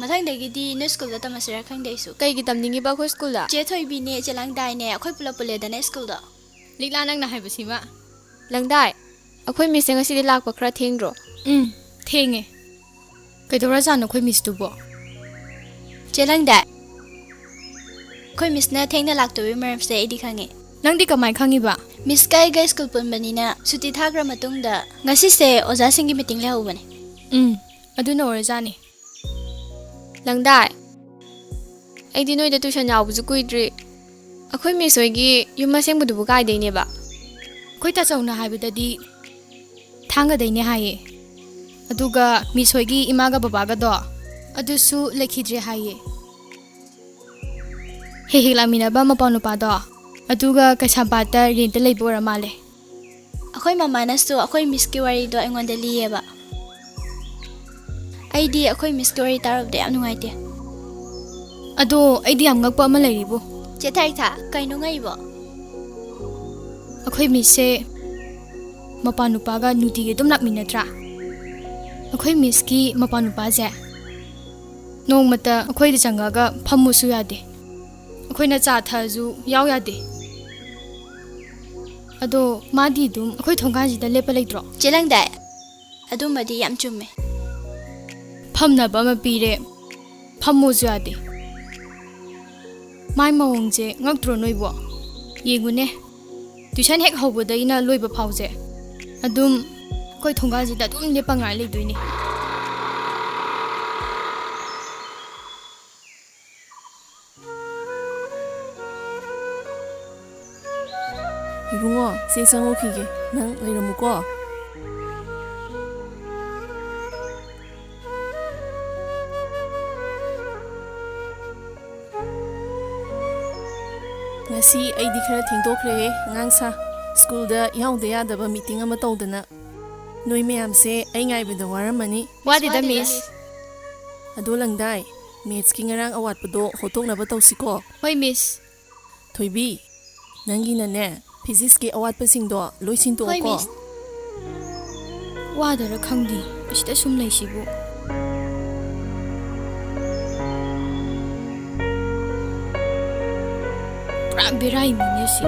ꯃꯊꯪꯗꯒꯤꯗꯤ ꯅꯣꯏ ꯁ꯭ꯀꯨꯜꯗ ꯇꯝꯃꯁꯤꯔꯥ ꯈꯪꯗꯦ ꯑꯩꯁꯨ ꯀꯩꯒꯤ ꯇꯝꯅꯤꯡꯉꯤꯕ ꯑꯩꯈꯣꯏ ꯁ꯭ꯀꯨꯜꯗ? ꯆꯦ ꯊꯣꯏꯕꯤꯅꯦ ꯆꯦ ꯂꯪꯗꯥꯏꯅꯦ ꯑꯩꯈꯣꯏ ꯄꯨꯂꯞ ꯄꯨꯜꯂꯦꯗꯅ ꯁ꯭ꯀꯨꯜꯗ ꯂꯤꯛꯂꯥ ꯅꯪꯅ ꯍꯥꯏꯕꯁꯤꯃ ꯂꯪꯗꯥꯏ, ꯑꯩꯈꯣꯏ ꯃꯤꯁꯁꯦ ꯉꯁꯤꯗꯤ ꯂꯥꯛꯄ ꯈꯔ ꯊꯦꯡꯗ꯭ꯔꯣ? ꯊꯦꯡꯉꯦ ꯀꯩꯗꯧꯔꯖꯥꯠꯅꯣ ꯑꯩꯈꯣꯏ ꯃꯤꯁꯇꯨꯕꯣ? ꯆꯦ ꯂꯪꯗꯥꯏ, ꯑꯩꯈꯣꯏ ꯃꯤꯁꯅ ꯊꯦꯡꯅ ꯂꯥꯛꯇꯕꯒꯤ ꯃꯔꯝꯁꯦ ꯑꯩꯗꯤ ꯈꯪꯉꯦ. ꯅꯪꯗꯤ ꯀꯃꯥꯏ ꯈꯪꯉꯤꯕ? ꯃꯤꯁꯀ ꯑꯩꯒ ꯁ꯭ꯀꯨꯜ ꯄꯨꯟꯕꯅꯤꯅ ꯁꯨꯇꯤ ꯊꯥꯈ꯭ꯔ ꯃꯇꯨꯡꯗ ꯉꯁꯤꯁꯦ ꯑꯣꯖꯥꯁꯤꯡꯒꯤ ꯃꯤꯇꯤꯡ ꯂꯩꯍꯧꯕꯅꯦ. ꯑꯗꯨꯅ ꯑꯣꯏꯔꯖꯥꯠꯅꯤ. ꯂꯪꯗꯥꯏ, ꯑꯩꯗꯤ ꯅꯣꯏꯗ ꯇꯨꯏꯁꯟ ꯌꯥꯎꯕꯁꯨ ꯀꯨꯏꯗ꯭ꯔꯤ. ꯑꯩꯈꯣꯏ ꯃꯤꯁ ꯍꯣꯏꯒꯤ ꯌꯨꯝ ꯑꯁꯦꯡꯕꯗꯨꯕꯨ ꯀꯥꯏꯗꯩꯅꯦꯕ? ꯑꯩꯈꯣꯏ ꯇꯥꯆꯧꯅ ꯍꯥꯏꯕꯗꯗꯤ ꯊꯥꯡꯒꯗꯩꯅꯦ ꯍꯥꯏꯌꯦ. ꯑꯗꯨꯒ ꯃꯤꯁ ꯍꯣꯏꯒꯤ ꯏꯃꯥꯒ ꯕꯕꯥꯒꯗꯣ ꯑꯗꯨꯁꯨ ꯂꯩꯈꯤꯗ꯭ꯔꯦ ꯍꯥꯏꯌꯦ. ꯍꯦꯛ ꯍꯦꯛ ꯂꯥꯛꯃꯤꯟꯅꯕ ꯃꯄꯥ ꯅꯨꯄꯥꯗꯣ ꯑꯗꯨꯒ ꯀꯩꯁꯥꯝꯄꯥꯠꯇ ꯔꯦꯟꯇ ꯂꯩꯕ ꯑꯣꯏꯔ ꯃꯥꯜꯂꯦ. ꯑꯩꯈꯣꯏ ꯃꯃꯥꯅꯁꯨ ꯑꯩꯈꯣꯏ ꯃꯤꯁꯀꯤ ꯋꯥꯔꯤꯗꯣ ꯑꯩꯉꯣꯟꯗ ꯂꯤꯌꯦꯕ. ꯑꯩꯗꯤ ꯑꯩꯈꯣꯏ ꯃꯤꯁꯀꯤ ꯋꯥꯔꯤ ꯇꯥꯔꯨꯕꯗ ꯌꯥꯝ ꯅꯨꯡꯉꯥꯏꯇꯦ. ꯑꯗꯣ ꯑꯩꯗꯤ ꯌꯥꯝ ꯉꯛꯄ ꯑꯃ ꯂꯩꯔꯤꯕꯣ. ꯆꯦ ꯊꯥꯏꯊꯥ, ꯀꯩꯅꯣ ꯉꯛꯏꯕꯣ? ꯑꯩꯈꯣꯏ ꯃꯤꯁꯁꯦ ꯃꯄꯥ ꯅꯨꯄꯥꯒ ꯅꯨꯡꯇꯤꯒꯤ ꯑꯗꯨꯝ ꯂꯥꯛꯃꯤꯟꯅꯗ꯭ꯔꯥ? ꯑꯩꯈꯣꯏ ꯃꯤꯁꯀꯤ ꯃꯄꯥ ꯅꯨꯄꯥꯁꯦ ꯅꯣꯡꯃꯇ ꯑꯩꯈꯣꯏꯗ ꯆꯪꯉꯒ ꯐꯝꯃꯨꯁꯨ ꯌꯥꯗꯦ. ꯑꯩꯈꯣꯏꯅ ꯆꯥ ꯊꯛꯑꯁꯨ ꯌꯥꯎ ꯌꯥꯗꯦ. ꯑꯗꯣ ꯃꯥꯗꯤ ꯑꯗꯨꯝ ꯑꯩꯈꯣꯏ ꯊꯣꯡꯒꯥꯟꯁꯤꯗ ꯂꯦꯞꯄ ꯂꯩꯇ꯭ꯔꯣ? ꯆꯦ ꯂꯪꯗꯥꯏ, ꯑꯗꯨꯃꯗꯤ ꯌꯥꯝ ꯆꯨꯝꯃꯦ. ꯐꯝꯅꯕ ꯑꯃ ꯄꯤꯔꯦ, ꯐꯝꯃꯨꯁꯨ ꯌꯥꯗꯦ. ꯃꯥꯏ ꯃꯑꯣꯡꯁꯦ ꯉꯛꯇ꯭ꯔꯣ ꯅꯣꯏꯕꯣ? ꯌꯦꯡꯉꯨꯅꯦ, ꯇꯨꯏꯁꯟ ꯍꯦꯛ ꯍꯧꯕꯗꯩꯅ ꯂꯣꯏꯕ ꯐꯥꯎꯁꯦ ꯑꯗꯨꯝ ꯑꯩꯈꯣꯏ ꯊꯣꯡꯒꯥꯟꯁꯤꯗ ꯑꯗꯨꯝ ꯂꯦꯞꯄ ꯉꯥꯏ ꯂꯩꯗꯣꯏꯅꯦ. 이붕어, 세상 오키게, 난 이러무고. ngasi ꯑꯩꯗꯤ ꯈꯔ ꯊꯦꯡꯗꯣꯛꯈ꯭ꯔꯦ ꯑꯉꯥꯡꯁꯥ. ꯁ꯭ꯀꯨꯜꯗ ꯌꯥꯎꯗ ꯌꯥꯗꯕ ꯃꯤꯇꯤꯡ ꯑꯃ ꯇꯧꯗꯅ. ꯅꯣꯏ ꯃꯌꯥꯝꯁꯦ ꯑꯩ ꯉꯥꯏꯕꯗ ꯋꯥꯔꯝꯃꯅꯤ. ꯋꯥꯗꯦꯗ ꯃꯤꯁ. ꯑꯗꯣ ꯂꯪꯗꯥꯏ, ꯃꯦꯠꯁꯀꯤ ꯉꯔꯥꯡ ꯑꯋꯥꯠꯄꯗꯣ ꯍꯣꯠꯇꯣꯛꯅꯕ ꯇꯧꯁꯤꯀꯣ. ꯍꯣꯏ ꯃꯤꯁ. ꯊꯣꯏꯕꯤ, ꯅꯪꯒꯤꯅꯅꯦ ꯐꯤꯖꯤꯛꯁꯀꯤ ꯑꯋꯥꯠꯄꯁꯤꯡꯗꯣ ꯂꯣꯏ ꯍꯣꯏ ꯁꯤꯟꯇꯣꯛꯑꯣꯀꯣ. ꯃꯤꯁ. ꯋꯥꯗꯔ ꯈꯪꯗꯦ ꯑꯁꯤꯗ ꯁꯨꯝ ꯂꯩꯁꯤꯕꯨ. ꯄꯨꯔꯥ ꯕꯦꯔꯥꯏꯃꯤꯅꯦ ꯁꯤ.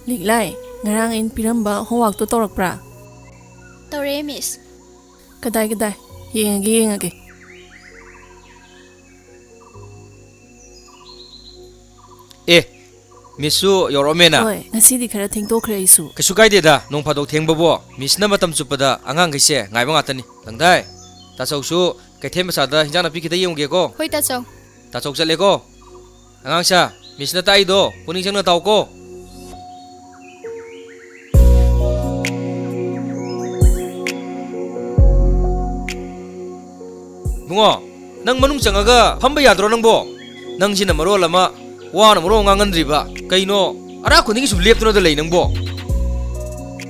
ꯂꯤꯛꯂꯥꯏ, ꯉꯔꯥꯡ ꯑꯩꯅ ꯄꯤꯔꯝꯕ ꯍꯣꯝꯋꯥꯔꯛꯇꯣ ꯇꯧꯔꯛꯄ꯭ꯔꯥ? ꯇꯧꯔꯛꯑꯦ ꯃꯤꯁ. ꯀꯗꯥꯏ ꯌꯦꯡꯉꯒꯦ. ꯃꯤꯁꯁꯨ ꯌꯧꯔꯛꯑꯃꯦꯅ. ꯍꯣꯏ, ꯉꯁꯤꯗꯤ ꯈꯔ ꯊꯦꯡꯗꯣꯛꯈ꯭ꯔꯦ ꯑꯩꯁꯨ. ꯀꯩꯁꯨ ꯀꯥꯏꯗꯦꯗ, ꯅꯣꯡ ꯐꯥꯗꯣꯛ ꯊꯦꯡꯕꯕꯣ. ꯃꯤꯁꯅ ꯃꯇꯝ ꯆꯨꯞꯄꯗ ꯑꯉꯥꯡꯈꯩꯁꯦ ꯉꯥꯏꯕ ꯉꯥꯛꯇꯅꯤ. ꯂꯪꯗꯥꯏ, ꯇꯥꯆꯧꯁꯨ ꯀꯩꯊꯦꯜ ꯃꯆꯥꯗ ꯍꯤꯟꯖꯥꯡ ꯅꯥꯄꯤ ꯈꯤꯇ ꯌꯦꯡꯉꯨꯒꯦꯀꯣ. ꯍꯣꯏ ꯇꯥꯆꯧ. ꯇꯥꯆꯧ ꯆꯠꯂꯦꯀꯣ. ꯑꯉꯥꯡꯁꯥ, ꯃꯤꯁꯅ ꯇꯥꯛꯏꯗꯣ ꯄꯨꯛꯅꯤꯡ ꯆꯪꯅ ꯇꯥꯎꯀꯣ. bungo, nang manung changaga phamba yadro nangbo. Nang sina marol ama wana maro ngangandriba. Kaino ara khuni gi subleptno da lei nangbo.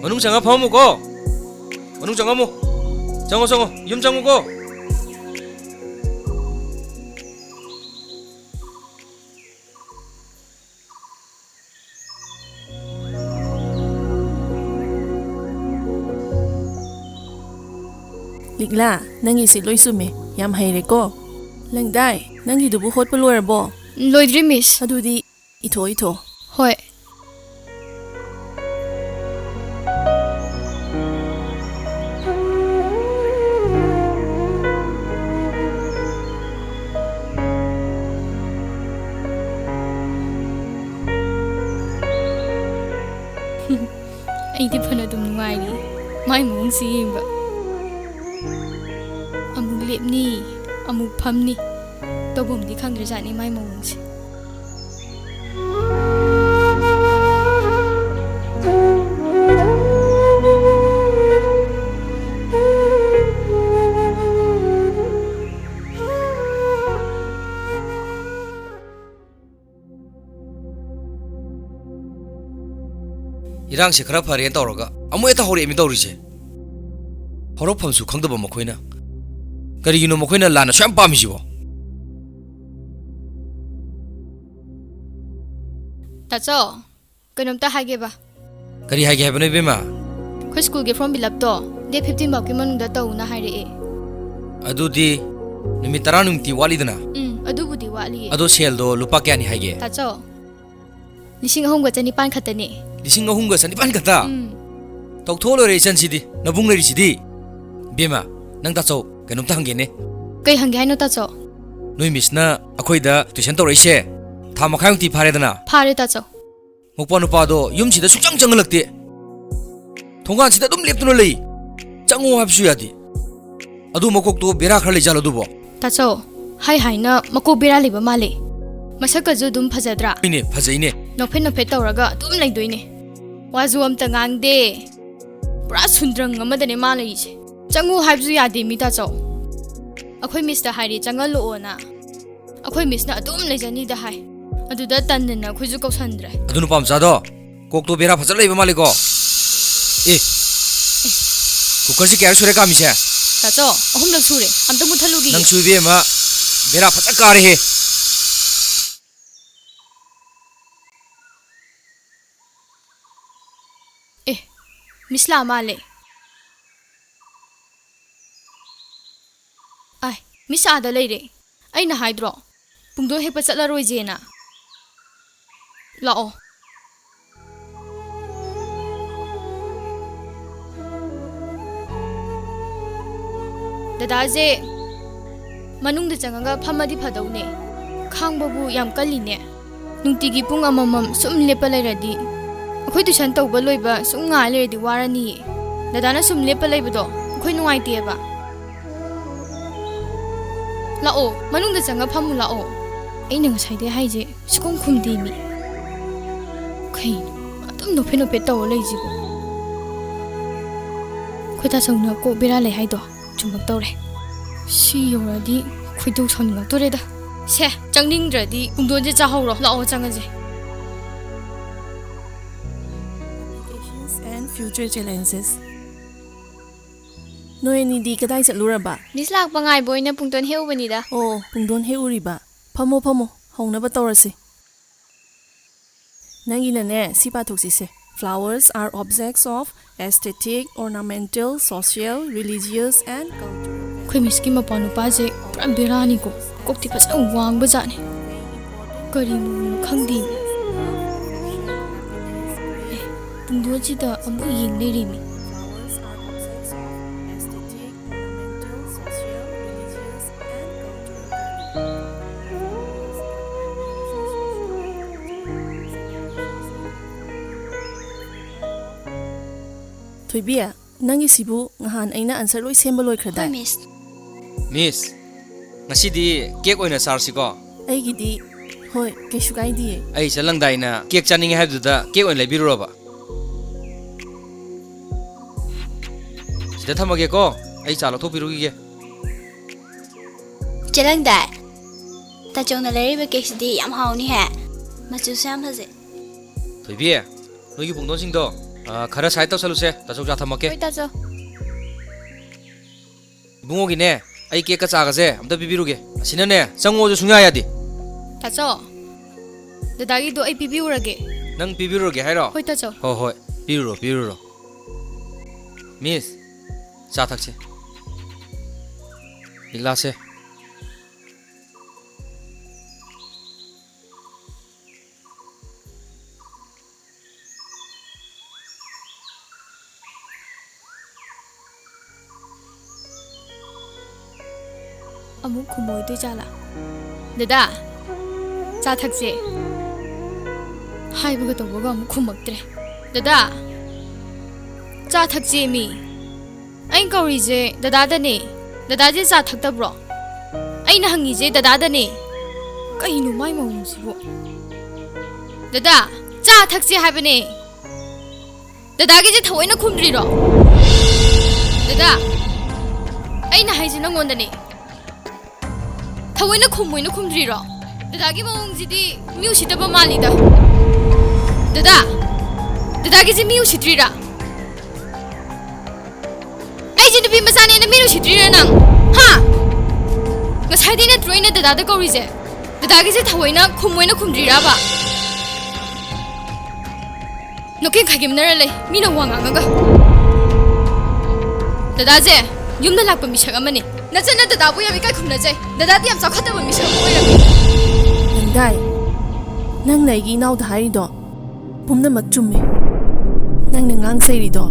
Manung changa phamu ko. Manung changa mu. Chango yum changu ko. ꯂꯤꯛꯂꯥ, ꯅꯪꯒꯤꯁꯤ ꯂꯣꯏ ꯆꯨꯝꯃꯦ. ꯌꯥꯝ ꯍꯩꯔꯦꯀꯣ. ꯂꯪꯗꯥꯏ, ꯅꯪꯒꯤꯗꯨꯕꯨ ꯍꯣꯠꯄ ꯂꯣꯏꯔꯕꯣ? ꯂꯣꯏꯗ꯭ꯔꯤ ꯃꯤꯁ. ꯑꯗꯨꯗꯤ ꯏꯊꯣ. ꯍꯣꯏ. ꯑꯩꯗꯤ ꯐꯅ ꯑꯗꯨꯝ ꯅꯨꯡꯉꯥꯏꯔꯤ. ꯃꯥꯏ ꯃꯑꯣꯡꯁꯤ ꯌꯦꯡꯕ. ꯑꯃꯨꯛ ꯂꯦꯞꯅꯤ, ꯑꯃꯨꯛ ꯐꯝꯅꯤ. ꯇꯧꯐꯝꯗꯤ ꯈꯪꯗ꯭ꯔꯖꯥꯠꯅꯤ ꯃꯥꯏ ꯃꯑꯣꯡꯁꯦ. Irangse khara phare tawraga amu eta hore mi tawrise. Horofamsu khangdaba makoina. ꯀꯔꯤꯒꯤꯅꯣ ꯃꯈꯣꯏꯅ ꯂꯥꯟꯅ ꯁꯨꯌꯥꯝ ꯄꯥꯝꯃꯤꯁꯤꯕꯣ ꯇꯥꯆꯧ ꯀꯩꯅꯣꯝꯇ ꯍꯥꯏꯒꯦꯕ ꯀꯔꯤ ꯍꯥꯏꯒꯦ ꯍꯥꯏꯕꯅꯣ ꯏꯕꯦꯝꯃ ꯑꯩꯈꯣꯏ ꯁ꯭ꯀꯨꯜꯒꯤ ꯐꯣꯔꯝ ꯐꯤꯜ ꯑꯞꯇꯣ ꯗꯦꯠ 15 ꯐꯥꯎꯒꯤ ꯃꯅꯨꯡꯗ ꯇꯧꯅ ꯍꯥꯏꯔꯛꯑꯦ ꯑꯗꯨꯗꯤ ꯅꯨꯃꯤꯠ 10ꯅꯤꯃꯨꯛꯇꯤ ꯋꯥꯠꯂꯤꯗꯅ ꯑꯗꯨꯕꯨꯗꯤ ꯋꯥꯠꯂꯤꯌꯦ ꯑꯗꯣ ꯁꯦꯜꯗꯣ ꯂꯨꯄꯥ ꯀꯌꯥꯅꯤ ꯍꯥꯏꯒꯦ ꯇꯥꯆꯧ 3,300 ꯈꯛꯇꯅꯦ 3,300 ꯈꯛꯇ ꯇꯧꯊꯣꯛ ꯂꯣꯏꯔꯦ ꯏꯆꯟꯁꯤꯗꯤ ꯅꯕꯨꯡ ꯂꯩꯔꯤꯁꯤꯗꯤ ꯏꯕꯦꯝꯃ ꯅꯪ ꯇꯥꯆꯧ ꯀꯩꯅꯣꯝꯇ ꯍꯪꯒꯦꯅꯦ ꯀꯩ ꯍꯪꯒꯦ ꯍꯥꯏꯅꯣ ꯇꯥꯆꯧ ꯅꯣꯏ ꯃꯤꯁꯅ ꯑꯩꯈꯣꯏꯗ ꯇꯨꯏꯁꯟ ꯇꯧꯔꯛꯏꯁꯦ ꯊꯥ ꯃꯈꯥꯏꯃꯨꯛꯇꯤ ꯐꯥꯔꯦꯗꯅ ꯐꯥꯔꯦ ꯇꯥꯆꯧ ꯃꯧꯄꯥ ꯅꯨꯄꯥꯗꯣ ꯌꯨꯝꯁꯤꯗ ꯁꯨꯡꯆꯪ ꯆꯪꯍꯜꯂꯛꯇꯦ ꯊꯣꯡꯒꯥꯟꯁꯤꯗ ꯑꯗꯨꯝ ꯂꯦꯞꯇꯨꯅ ꯂꯩ ꯆꯪꯉꯣ ꯍꯥꯏꯕꯁꯨ ꯌꯥꯗꯦ ꯑꯗꯨ ꯃꯀꯣꯛꯇꯣ ꯕꯦꯔꯥ ꯈꯔ ꯂꯩꯖꯥꯠꯂꯣ ꯑꯗꯨꯕꯣ ꯇꯥꯆꯧ ꯍꯥꯏꯅ ꯃꯀꯣꯛ ꯕꯦꯔꯥ ꯂꯩꯕ ꯃꯥꯜꯂꯦ ꯃꯁꯛꯀꯁꯨ ꯑꯗꯨꯝ ꯐꯖꯗ꯭ꯔꯥ ꯍꯣꯏꯅꯦ ꯐꯖꯩꯅꯦ ꯅꯣꯐꯦꯠ ꯇꯧꯔꯒ ꯑꯗꯨꯝ ꯂꯩꯗꯣꯏꯅꯦ ꯋꯥꯁꯨ ꯑꯝꯇ ꯉꯥꯡꯗꯦ ꯄꯨꯔꯥ ꯁꯨꯟꯗ꯭ꯔꯪ ꯑꯃꯗꯅꯦ ꯃꯥ ꯂꯩꯔꯤꯁꯦ ꯆꯪꯉꯨ ꯍꯥꯏꯕꯁꯨ ꯌꯥꯗꯦ ꯃꯤ ꯇꯥꯆꯧ ꯑꯩꯈꯣꯏ ꯃꯤꯁꯇ ꯍꯥꯏꯔꯦ ꯆꯪꯍꯜꯂꯛꯑꯣꯅ ꯑꯩꯈꯣꯏ ꯃꯤꯁꯅ ꯑꯗꯨꯝ ꯂꯩꯖꯅꯤꯗ ꯍꯥꯏ ꯑꯗꯨꯗ ꯇꯟꯗꯅ ꯑꯩꯈꯣꯏꯁꯨ ꯀꯧꯁꯟꯗ꯭ꯔꯦ ꯑꯗꯨ ꯅꯨꯄꯥ ꯃꯆꯥꯗꯣ ꯀꯣꯛꯇꯣ ꯕꯦꯔꯥ ꯐꯖꯅ ꯂꯩꯕ ꯃꯥꯜꯂꯦꯀꯣ ꯀꯨꯀꯔꯁꯤ ꯀꯌꯥ ꯁꯨꯔꯦ ꯀꯥꯝꯃꯤꯁꯦ ꯇꯥꯆꯧ 3ꯂꯛ ꯁꯨꯔꯦ ꯑꯝꯇ ꯃꯨꯠꯊꯠꯂꯨꯒꯤꯒꯦ ꯅꯪꯁꯨ ꯏꯕꯦꯝꯃ ꯕꯦꯔꯥ ꯐꯖꯅ ꯀꯥꯔꯦꯍꯦ ꯃꯤꯁ ꯂꯥ ꯃꯥꯜꯂꯦ ꯃꯤꯁ ꯑꯥꯗ ꯂꯩꯔꯦ ꯑꯩꯅ ꯍꯥꯏꯗ꯭ꯔꯣ ꯄꯨꯡꯗꯣꯟ ꯍꯦꯛꯄ ꯆꯠꯂꯔꯣꯏꯖꯦꯅ ꯂꯥꯛꯑꯣ ꯗꯗꯥꯁꯦ ꯃꯅꯨꯡꯗ ꯆꯪꯉꯒ ꯐꯝꯃꯗꯤ ꯐꯗꯧꯅꯦ ꯈꯥꯡꯕꯕꯨ ꯌꯥꯝ ꯀꯜꯂꯤꯅꯦ ꯅꯨꯡꯇꯤꯒꯤ ꯄꯨꯡ ꯑꯃꯃꯝ ꯁꯨꯝ ꯂꯦꯞꯄ ꯂꯩꯔꯗꯤ ꯑꯩꯈꯣꯏ ꯇꯨꯏꯁꯟ ꯇꯧꯕ ꯂꯣꯏꯕ ꯁꯨꯝ ꯉꯥꯏ ꯂꯩꯔꯗꯤ ꯋꯥꯔꯅꯤꯌꯦ ꯗꯗꯥꯅ ꯁꯨꯝ ꯂꯦꯞꯄ ꯂꯩꯕꯗꯣ ꯑꯩꯈꯣꯏ ꯅꯨꯡꯉꯥꯏꯇꯦꯕ ꯂꯥꯛꯑꯣ ꯃꯅꯨꯡꯗ ꯆꯪꯉ ꯐꯝꯃꯨ ꯂꯥꯛꯑꯣ ꯑꯩꯅ ꯉꯁꯥꯏꯗꯩ ꯍꯥꯏꯁꯦ ꯁꯨꯈꯨꯝ ꯈꯨꯝꯗꯦ ꯃꯤ ꯀꯩꯅꯣ ꯑꯗꯨꯝ ꯅꯣꯐꯦꯠ ꯇꯧꯔ ꯂꯩꯁꯤꯕꯣ ꯑꯩꯈꯣꯏ ꯇꯥꯆꯧꯅ ꯀꯣꯛ ꯕꯦꯔꯥ ꯂꯩ ꯍꯥꯏꯗꯣ ꯆꯨꯝꯃꯛꯇꯧꯔꯦ ꯁꯤ ꯌꯧꯔꯗꯤ ꯈꯣꯏꯗꯧ ꯁꯥꯎꯅꯤꯡꯉꯛꯇꯣꯔꯦꯗ ꯁꯦ ꯆꯪꯅꯤꯡꯗ꯭ꯔꯗꯤ ꯄꯨꯡꯗꯣꯟꯁꯦ ꯆꯥꯍꯧꯔꯣ ꯂꯥꯛꯑꯣ ꯆꯪꯉꯁꯦ and future challenges. ꯅꯣꯏ ꯑꯅꯤꯗꯤ ꯀꯗꯥꯏ ꯆꯠꯂꯨꯔꯕ? ꯃꯤꯁ ꯂꯥꯛꯄ ꯉꯥꯏꯕ ꯑꯣꯏꯅ ꯄꯨꯡꯇꯣꯟ ꯍꯦꯛꯎꯕꯅꯤꯗ ꯑꯣ ꯄꯨꯡꯗꯣꯟ ꯍꯦꯛꯎꯔꯤꯕ ꯐꯝꯃꯣ ꯍꯧꯅꯕ ꯇꯧꯔꯁꯤ ꯅꯪꯒꯤꯅꯅꯦ ꯁꯤ ꯄꯥꯊꯣꯛꯁꯤꯁꯦ Flowers are objects of aesthetic, ornamental, social, religious and cultural. ꯑꯩꯈꯣই ꯃꯤꯁꯀꯤ ꯃꯄꯥ ꯅꯨꯄꯥꯁꯦ ꯄꯨꯔꯥ ꯕꯦꯔꯥꯅꯤꯀꯣ ꯀꯣꯛꯇꯤ ꯐꯖꯅ ꯋꯥꯡꯕ ꯖꯥꯠꯅꯤ ꯀꯔꯤꯅꯣ ꯈꯪꯗꯦ ꯄꯨꯡꯗꯣꯟꯁꯤꯗ ꯑꯃꯨꯛ ꯌꯦꯡ ꯂꯩꯔꯤꯃꯤ Flowers are objects of aesthetic, ornamental, social, religious and cultural. ꯊꯣꯏꯕꯤ ꯅꯪꯒꯤꯁꯤꯕꯨ ꯉꯍꯥꯟ ꯑꯩꯅ ꯑꯟꯁꯔ ꯂꯣꯏ ꯁꯦꯝꯕ ꯍꯣꯏ ꯂꯣꯏꯈ꯭ꯔꯗꯥꯏ ꯃꯤꯁ ꯃꯤꯁ ꯉꯁꯤꯗꯤ ꯀꯦꯛ ꯑꯣꯏꯅ ꯆꯥꯔꯁꯤꯀꯣ ꯑꯩꯒꯤꯗꯤ ꯍꯣꯏ ꯀꯩꯁꯨ ꯀꯥꯏꯗꯤꯌꯦ ꯑꯩ ꯆꯠꯂꯝꯗꯥꯏꯅ ꯀꯦꯛ ꯆꯥꯅꯤꯡꯉꯦ ꯍꯥꯏꯕꯗꯨꯗ ꯀꯦꯛ ꯑꯣꯏꯅ ꯂꯩꯕꯤꯔꯨꯔꯕ ꯁꯤꯗ ꯊꯝꯃꯒꯦꯀꯣ ꯑꯩ ꯆꯥ ꯂꯧꯊꯣꯛꯄꯤꯔꯨꯈꯤꯒꯦ ꯆꯦꯂꯪꯗꯥꯏ ꯇꯥꯆꯧꯅ ꯂꯩꯔꯤꯕ ꯀꯦꯛꯁꯤꯗꯤ ꯌꯥꯝ ꯍꯥꯎꯅꯤꯍꯦ ꯃꯆꯨꯁꯨ ꯌꯥꯝ ꯐꯖꯩ ꯊꯣꯏꯕꯤ ꯅꯣꯏꯒꯤ ꯄꯨꯡꯗꯣꯟꯁꯤꯡꯗꯣ ꯈꯔ ꯁꯥꯏꯠ ꯇꯧꯁꯜꯂꯨꯁꯦ ꯇꯥꯆꯧ ꯆꯥ ꯊꯝꯃꯛꯀꯦ ꯍꯣꯏ ꯇꯥꯆꯧ 이봉옥이네 아이 깨까 작아세 아무다 비비루게 아시나네 짱오죠 중요하야디 ꯇꯥꯆꯧ ꯗꯗꯥꯒꯤꯗꯣ ꯑꯩ ꯄꯤꯕꯤꯎꯔꯒꯦ ꯅꯪ 비비루게 하이러 ꯍꯣꯏ ꯇꯥꯆꯧ 호호이 비루로 미스 자 탁치 일라세 ꯑꯃꯨꯛ ꯈꯨꯝꯃꯣꯏꯗꯣꯏ ꯖꯥꯠꯂꯥ ꯗꯗꯥ ꯆꯥ ꯊꯛꯁꯦ ꯍꯥꯏꯕꯒ ꯇꯧꯕꯒ ꯑꯃꯨꯛ ꯈꯨꯝꯃꯛꯇ꯭ꯔꯦ ꯗꯗꯥ ꯆꯥ ꯊꯛꯁꯦ ꯃꯤ ꯑꯩꯅ ꯀꯧꯔꯤꯁꯦ ꯗꯗꯥꯗꯅꯦ ꯗꯗꯥꯁꯦ ꯆꯥ ꯊꯛꯇꯕ꯭ꯔꯣ ꯑꯩꯅ ꯍꯪꯉꯤꯁꯦ ꯗꯗꯥꯗꯅꯦ ꯀꯩꯅꯣ ꯃꯥꯏ ꯃꯑꯣꯡꯁꯤꯕꯨ ꯗꯗꯥ ꯆꯥ ꯊꯛꯁꯦ ꯍꯥꯏꯕꯅꯦ ꯗꯗꯥꯒꯤꯁꯦ ꯊꯑꯣꯏꯅ ꯈꯨꯝꯗ꯭ꯔꯤꯔꯣ ꯗꯗꯥ ꯑꯩꯅ ꯍꯥꯏꯁꯦ ꯅꯪꯉꯣꯟꯗꯅꯦꯊꯑꯣꯏꯅ ꯈꯨꯝꯃꯣꯏꯅ ꯈꯨꯝꯗ꯭ꯔꯤꯔꯣ ꯗꯗꯥꯒꯤ ꯃꯑꯣꯡꯁꯤꯗꯤ ꯃꯤ ꯎꯁꯤꯠꯇꯕ ꯃꯥꯜꯂꯤꯗ ꯗꯗꯥꯒꯤꯁꯦ ꯃꯤ ꯎꯁꯤꯠꯇ꯭ꯔꯤꯔꯥ ꯑꯩꯁꯦ ꯅꯨꯄꯤ ꯃꯆꯥꯅꯦꯅ ꯃꯤ ꯎꯁꯤꯠꯇ꯭ꯔꯤꯔꯥ ꯅꯪ ꯍꯥ ꯉꯁꯥꯏꯗꯤ ꯅꯠꯇ꯭ꯔꯣ ꯑꯩꯅ ꯗꯗꯥꯗ ꯀꯧꯔꯤꯁꯦ ꯗꯗꯥꯒꯤꯁꯦ ꯊꯑꯣꯏꯅ ꯈꯨꯝꯃꯣꯏꯅ ꯈꯨꯝꯗ꯭ꯔꯤꯔꯕ ꯅꯣꯀꯦꯟ ꯈꯥꯏꯒꯤꯝꯅꯔ ꯂꯩ ꯃꯤꯅ ꯋꯥ ꯉꯥꯡꯉꯒ ꯗꯗꯥꯁꯦ ꯌꯨꯝꯗ ꯂꯥꯛꯄ ꯃꯤꯁꯛ ꯑꯃꯅꯤ ꯅꯆꯟꯅ ꯗꯗꯥꯕꯨ ꯌꯥꯝ ꯏꯀꯥꯏ ꯈꯨꯝꯅꯖꯩ ꯗꯗꯥꯗꯤ ꯌꯥꯝ ꯆꯥꯎꯈꯠꯇꯕ ꯃꯤꯁꯛ ꯑꯃ ꯑꯣꯏꯔꯝꯃꯤ ꯂꯪꯗꯥꯏ ꯅꯪꯅ ꯑꯩꯒꯤ ꯏꯅꯥꯎꯗ ꯍꯥꯏꯔꯤꯗꯣ ꯄꯨꯝꯅꯃꯛ ꯆꯨꯝꯃꯦ ꯅꯪꯅ ꯉꯥꯡꯆꯩꯔꯤꯗꯣ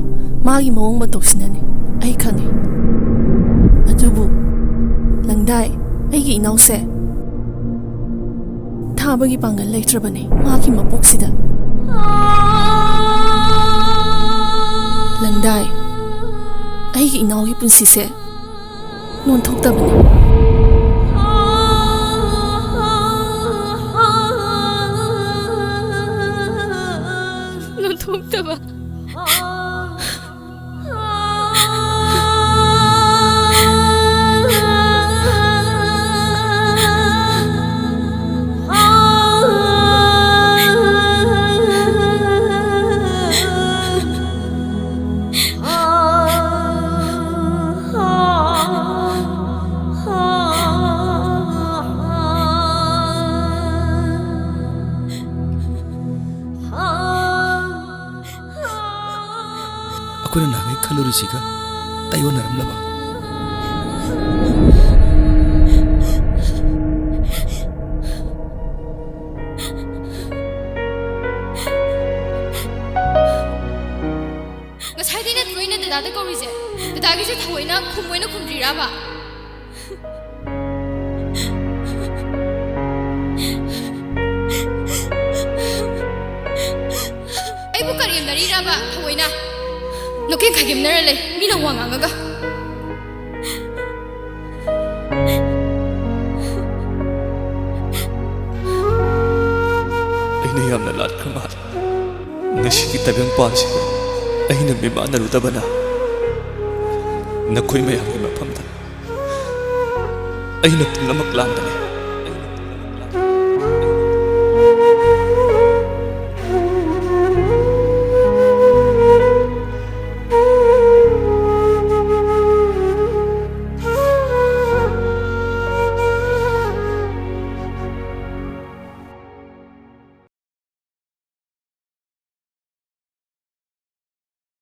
ꯃꯥꯒꯤ ꯃꯑꯣꯡ ꯃꯇꯧꯁꯤꯅꯅꯤ ꯑꯩ ꯈꯪꯉꯦ ꯑꯗꯨꯕꯨ ꯂꯪꯗꯥꯏ ꯑꯩꯒꯤ ꯏꯅꯥꯎꯁꯦ ꯊꯥꯕꯒꯤ ꯄꯥꯡꯒꯜ ꯂꯩꯇ꯭ꯔꯕꯅꯤ ꯃꯥꯒꯤ ꯃꯄꯣꯛꯁꯤꯗ ꯂꯪꯗꯥꯏ ꯑꯩꯒꯤ ꯏꯅꯥꯎꯒꯤ ꯄꯨꯟꯁꯤꯁꯦ ꯅꯣꯟꯊꯣꯛꯇꯕꯅꯤ ꯅꯣꯟꯊꯣꯛꯇꯕ ꯑꯩꯈꯣꯏꯅ ꯅꯍꯥꯟꯒꯩ ꯈꯜꯂꯨꯔꯤꯁꯤꯒ ꯇꯥꯏꯑꯣꯟꯅꯔꯝꯂꯕ ꯉꯁꯥꯏꯗꯤ ꯅꯠꯇ꯭ꯔꯣ ꯑꯩꯅ ꯗꯗꯥꯗ ꯀꯧꯔꯤꯁꯦ ꯗꯗꯥꯒꯤꯁꯦ ꯊꯑꯣꯏꯅ ꯈꯨꯝꯃꯣꯏꯅ ꯈꯨꯝꯗ꯭ꯔꯤꯔꯕ ꯑꯩꯕꯨ ꯀꯔꯦꯝꯅꯔꯤꯔꯕ ꯊꯑꯣꯏꯅ ꯅꯣꯀꯦꯟ ꯈꯥꯏꯒꯤꯝꯅꯔ ꯂꯩ ꯃꯤꯅ ꯋꯥ ꯉꯥꯡꯉꯒ ꯑꯩꯅ ꯌꯥꯝꯅ ꯂꯥꯠꯈ꯭ꯔ ꯃꯥꯜꯂꯦ ꯉꯁꯤꯒꯤ ꯇꯥꯏꯕꯪꯄꯥꯟꯁꯤꯗ ꯑꯩꯅ ꯃꯤꯃꯥꯟꯅꯔꯨꯗꯕꯅ ꯅꯈꯣꯏ ꯃꯌꯥꯝꯒꯤ ꯃꯐꯝꯗ ꯑꯩꯅ ꯄꯨꯝꯅꯃꯛ ꯂꯥꯟꯕꯅꯤ